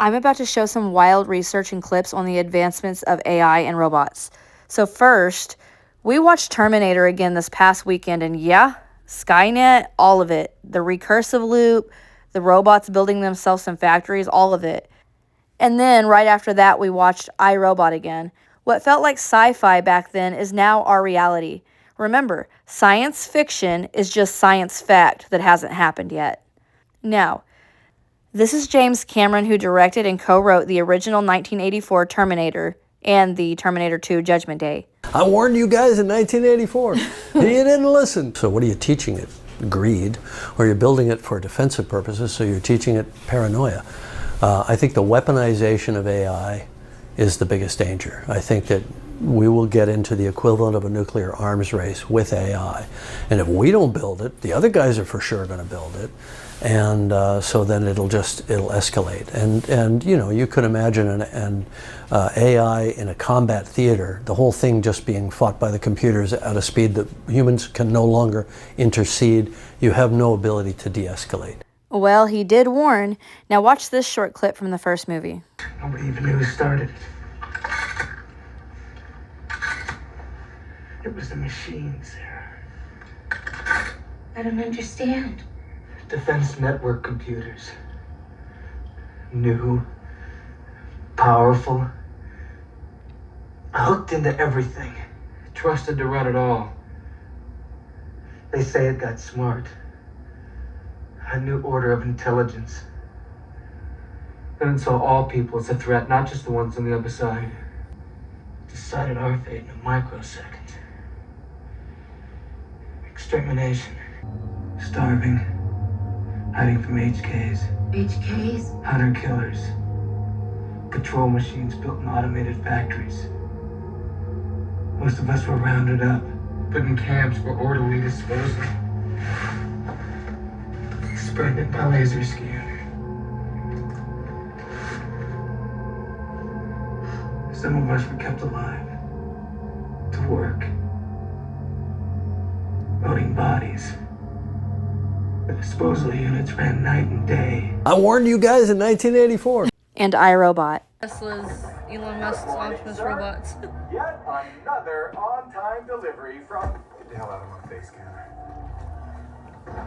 I'm about to show some wild research and clips on the advancements of AI and robots. So first, we watched Terminator again this past weekend, and yeah, Skynet, all of it. The recursive loop, the robots building themselves in factories, all of it. And then right after that, we watched iRobot again. What felt like sci-fi back then is now our reality. Remember, science fiction is just science fact that hasn't happened yet. Now, this is James Cameron, who directed and co-wrote the original 1984 Terminator and the Terminator 2 Judgment Day. I warned you guys in 1984. You didn't listen. So what are you teaching it? Greed. Or you're building it for defensive purposes, so you're teaching it paranoia. I think the weaponization of AI is the biggest danger. I think that we will get into the equivalent of a nuclear arms race with AI. And if we don't build it, the other guys are for sure going to build it. And so then it'll escalate. And you know, you could imagine an AI in a combat theater, the whole thing just being fought by the computers at a speed that humans can no longer intercede. You have no ability to de-escalate. Well, he did warn. Now watch this short clip from the first movie. Nobody even knew who started it. It was the machines, Sarah. I don't understand. Defense network computers. New, powerful, hooked into everything, trusted to run it all. They say it got smart. A new order of intelligence. Then it saw all people as a threat, not just the ones on the other side. Decided our fate in a microsecond. Extermination. Starving. Hiding from HKs. HKs? Hunter killers. Control machines built in automated factories. Most of us were rounded up, put in camps for orderly disposal. Experimented by laser scanner. Some of us were kept alive. To work. Loading bodies. The disposal units ran night and day. I warned you guys in 1984. And iRobot. Tesla's Elon Musk's Optimus robots. Yet another on-time delivery from... Get the hell out of my face, camera.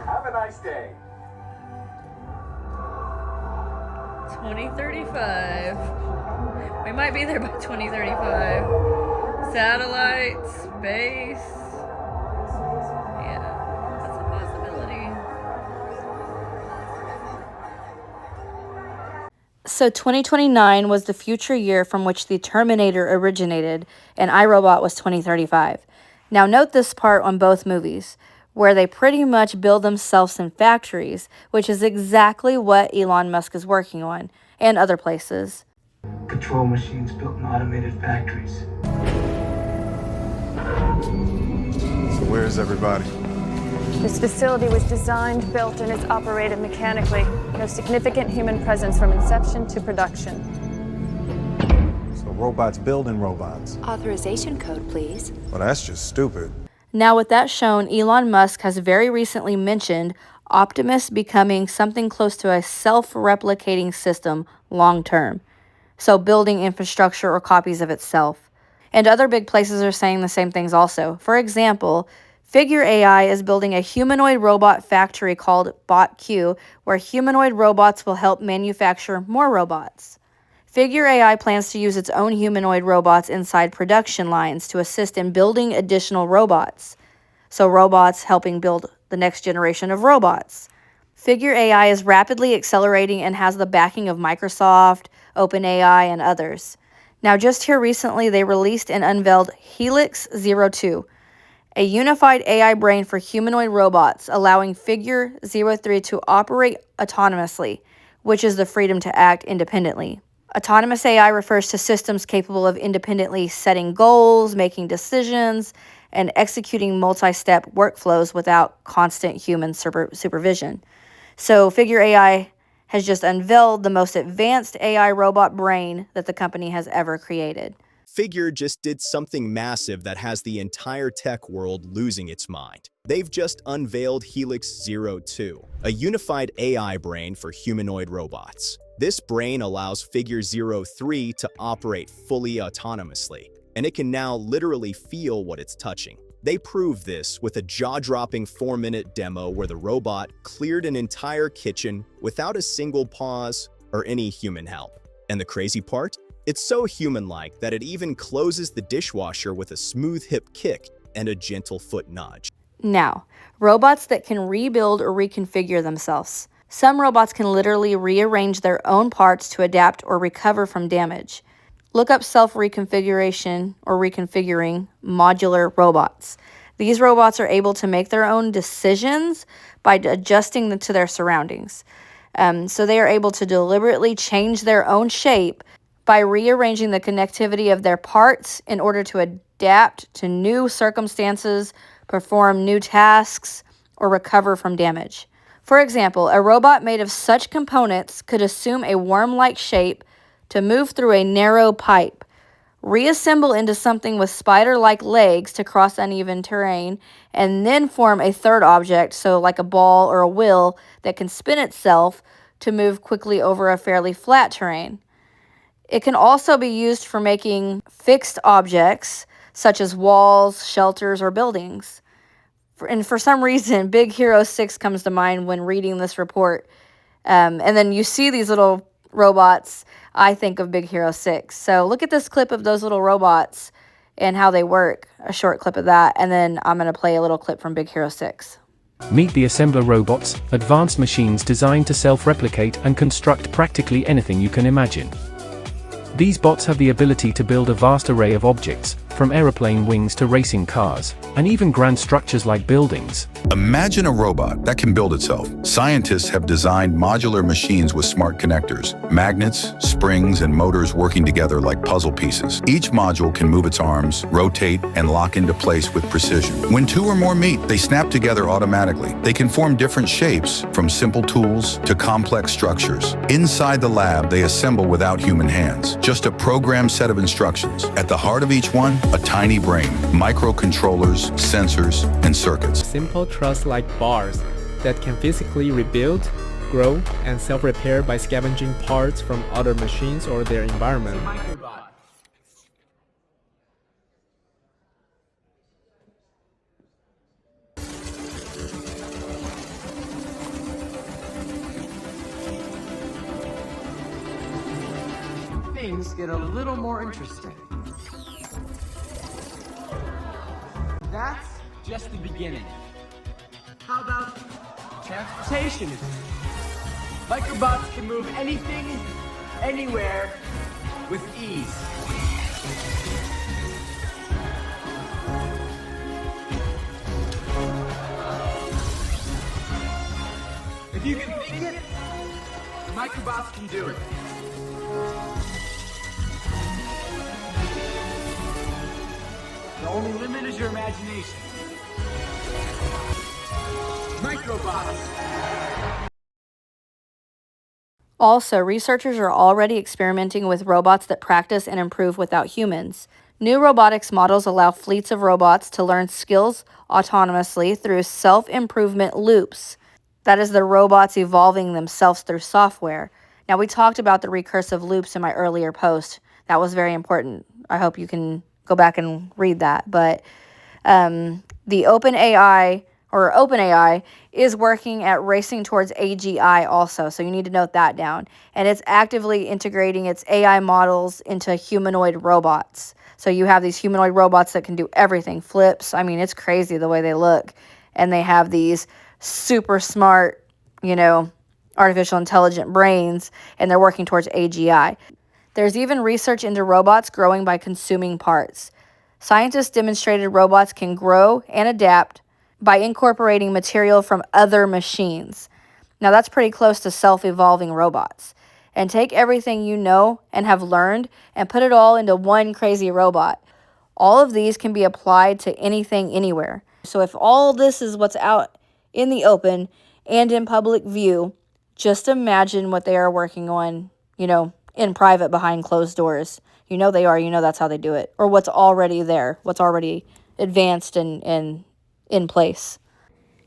Have a nice day. 2035. We might be there by 2035. Satellites, space. Yeah, that's a possibility. So 2029 was the future year from which the Terminator originated, and iRobot was 2035. Now note this part on both movies, where they pretty much build themselves in factories, which is exactly what Elon Musk is working on, and other places. Control machines built in automated factories. So where's everybody? This facility was designed, built, and is operated mechanically. No significant human presence from inception to production. So robots building robots. Authorization code, please. Well, that's just stupid. Now with that shown, Elon Musk has very recently mentioned Optimus becoming something close to a self-replicating system long-term. So building infrastructure or copies of itself. And other big places are saying the same things also. For example, Figure AI is building a humanoid robot factory called BotQ, where humanoid robots will help manufacture more robots. Figure AI plans to use its own humanoid robots inside production lines to assist in building additional robots. So robots helping build the next generation of robots. Figure AI is rapidly accelerating and has the backing of Microsoft, OpenAI, and others. Now just here recently, they released and unveiled Helix 02, a unified AI brain for humanoid robots, allowing Figure 03 to operate autonomously, which is the freedom to act independently. Autonomous AI refers to systems capable of independently setting goals, making decisions, and executing multi-step workflows without constant human supervision. So Figure AI has just unveiled the most advanced AI robot brain that the company has ever created. Figure just did something massive that has the entire tech world losing its mind. They've just unveiled Helix 02, a unified AI brain for humanoid robots. This brain allows Figure 03 to operate fully autonomously, and it can now literally feel what it's touching. They proved this with a jaw-dropping 4-minute demo where the robot cleared an entire kitchen without a single pause or any human help. And the crazy part? It's so human-like that it even closes the dishwasher with a smooth hip kick and a gentle foot nudge. Now, robots that can rebuild or reconfigure themselves. Some robots can literally rearrange their own parts to adapt or recover from damage. Look up self-reconfiguration or reconfiguring modular robots. These robots are able to make their own decisions by adjusting them to their surroundings. So they are able to deliberately change their own shape by rearranging the connectivity of their parts in order to adapt to new circumstances, perform new tasks, or recover from damage. For example, a robot made of such components could assume a worm-like shape to move through a narrow pipe, reassemble into something with spider-like legs to cross uneven terrain, and then form a third object, so like a ball or a wheel, that can spin itself to move quickly over a fairly flat terrain. It can also be used for making fixed objects, such as walls, shelters, or buildings. And for some reason, Big Hero 6 comes to mind when reading this report. And then you see these little robots, I think of Big Hero 6. So look at this clip of those little robots and how they work, a short clip of that, and then I'm going to play a little clip from Big Hero 6. Meet the Assembler Robots, advanced machines designed to self-replicate and construct practically anything you can imagine. These bots have the ability to build a vast array of objects, from aeroplane wings to racing cars, and even grand structures like buildings. Imagine a robot that can build itself. Scientists have designed modular machines with smart connectors, magnets, springs, and motors working together like puzzle pieces. Each module can move its arms, rotate, and lock into place with precision. When two or more meet, they snap together automatically. They can form different shapes, from simple tools to complex structures. Inside the lab, they assemble without human hands. Just a programmed set of instructions. At the heart of each one, a tiny brain, microcontrollers, sensors, and circuits. Simple truss-like bars that can physically rebuild, grow, and self-repair by scavenging parts from other machines or their environment. Things get a little more interesting. That's just the beginning. How about transportation? Microbots can move anything, anywhere, with ease. If you can think it, Microbots can do it. The only limit is your imagination. Microbots. Also, researchers are already experimenting with robots that practice and improve without humans. New robotics models allow fleets of robots to learn skills autonomously through self-improvement loops. That is, the robots evolving themselves through software. Now, we talked about the recursive loops in my earlier post. That was very important. I hope you can go back and read that. But the OpenAI is working at racing towards AGI also, so you need to note that down. And it's actively integrating its AI models into humanoid robots. So you have these humanoid robots that can do everything, flips. I mean, it's crazy the way they look. And they have these super smart, artificial intelligent brains, and they're working towards AGI. There's even research into robots growing by consuming parts. Scientists demonstrated robots can grow and adapt by incorporating material from other machines. Now that's pretty close to self-evolving robots. And take everything you know and have learned and put it all into one crazy robot. All of these can be applied to anything, anywhere. So if all this is what's out in the open and in public view, just imagine what they are working on, in private behind closed doors. They are, that's how they do it. Or what's already there, what's already advanced and in place.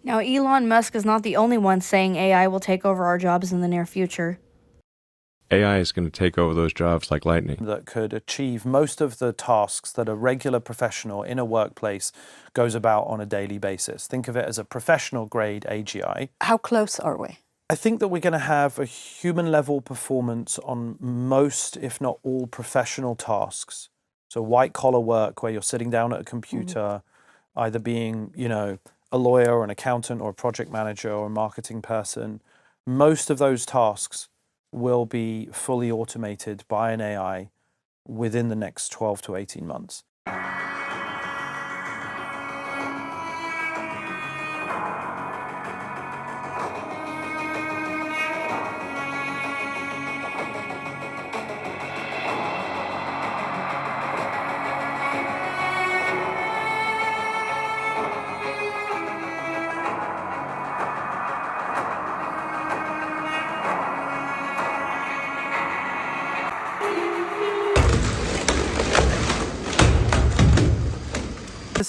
Now, Elon Musk is not the only one saying AI will take over our jobs in the near future. AI is going to take over those jobs like lightning. That could achieve most of the tasks that a regular professional in a workplace goes about on a daily basis. Think of it as a professional grade AGI. How close are we? I think that we're going to have a human level performance on most, if not all, professional tasks. So white collar work where you're sitting down at a computer, either being, a lawyer or an accountant or a project manager or a marketing person. Most of those tasks will be fully automated by an AI within the next 12 to 18 months.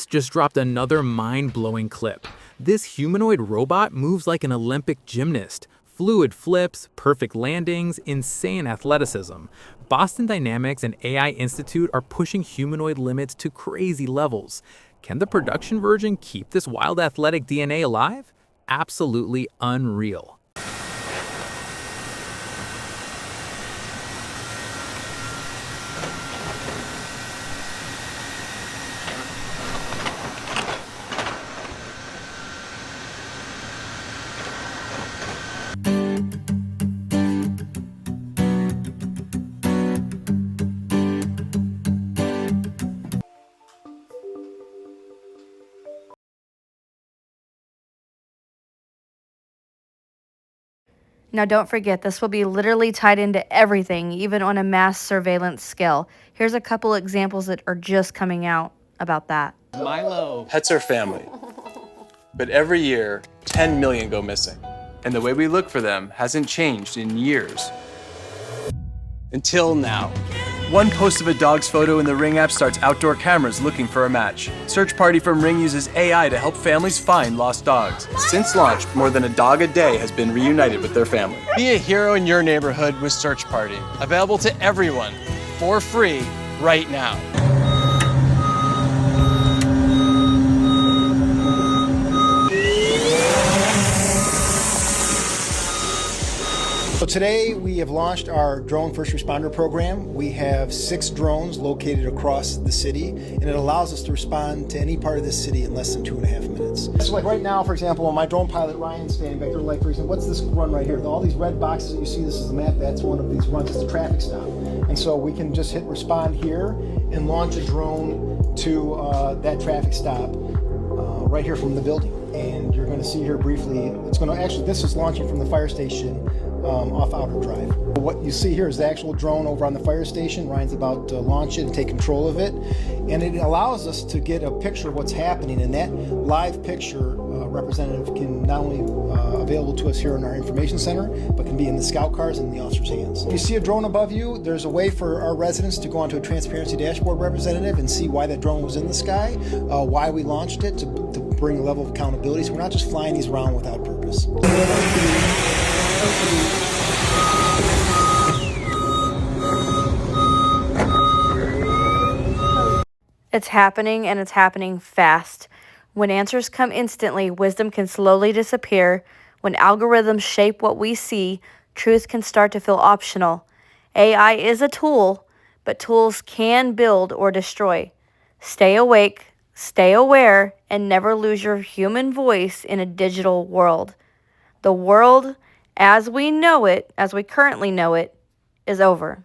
Just dropped another mind-blowing clip. This humanoid robot moves like an Olympic gymnast. Fluid flips, perfect landings, insane athleticism. Boston Dynamics and AI Institute are pushing humanoid limits to crazy levels. Can the production version keep this wild athletic DNA alive? Absolutely unreal. Now don't forget, this will be literally tied into everything, even on a mass surveillance scale. Here's a couple examples that are just coming out about that. Milo. Pets are family. But every year, 10 million go missing. And the way we look for them hasn't changed in years. Until now. One post of a dog's photo in the Ring app starts outdoor cameras looking for a match. Search Party from Ring uses AI to help families find lost dogs. Since launch, more than a dog a day has been reunited with their family. Be a hero in your neighborhood with Search Party. Available to everyone for free right now. So today we have launched our drone first responder program. We have 6 drones located across the city, and it allows us to respond to any part of the city in less than 2.5 minutes. So like right now, for example, my drone pilot Ryan's standing back there, like for example, what's this run right here? All these red boxes that you see, this is the map, that's one of these runs, it's a traffic stop. And so we can just hit respond here and launch a drone to that traffic stop right here from the building. And you're going to see here briefly, it's going to actually, this is launching from the fire station off Outer Drive. What you see here is the actual drone over on the fire station. Ryan's about to launch it and take control of it. And it allows us to get a picture of what's happening. And that live picture representative can not only available to us here in our information center, but can be in the scout cars and the officer's hands. If you see a drone above you, there's a way for our residents to go onto a transparency dashboard representative and see why that drone was in the sky, why we launched it to bring a level of accountability. So we're not just flying these around without purpose. It's happening, and it's happening fast. When answers come instantly, wisdom can slowly disappear. When algorithms shape what we see, truth can start to feel optional. AI is a tool, but tools can build or destroy. Stay awake, stay aware, and never lose your human voice in a digital world. The world, as we know it, as we currently know it, is over.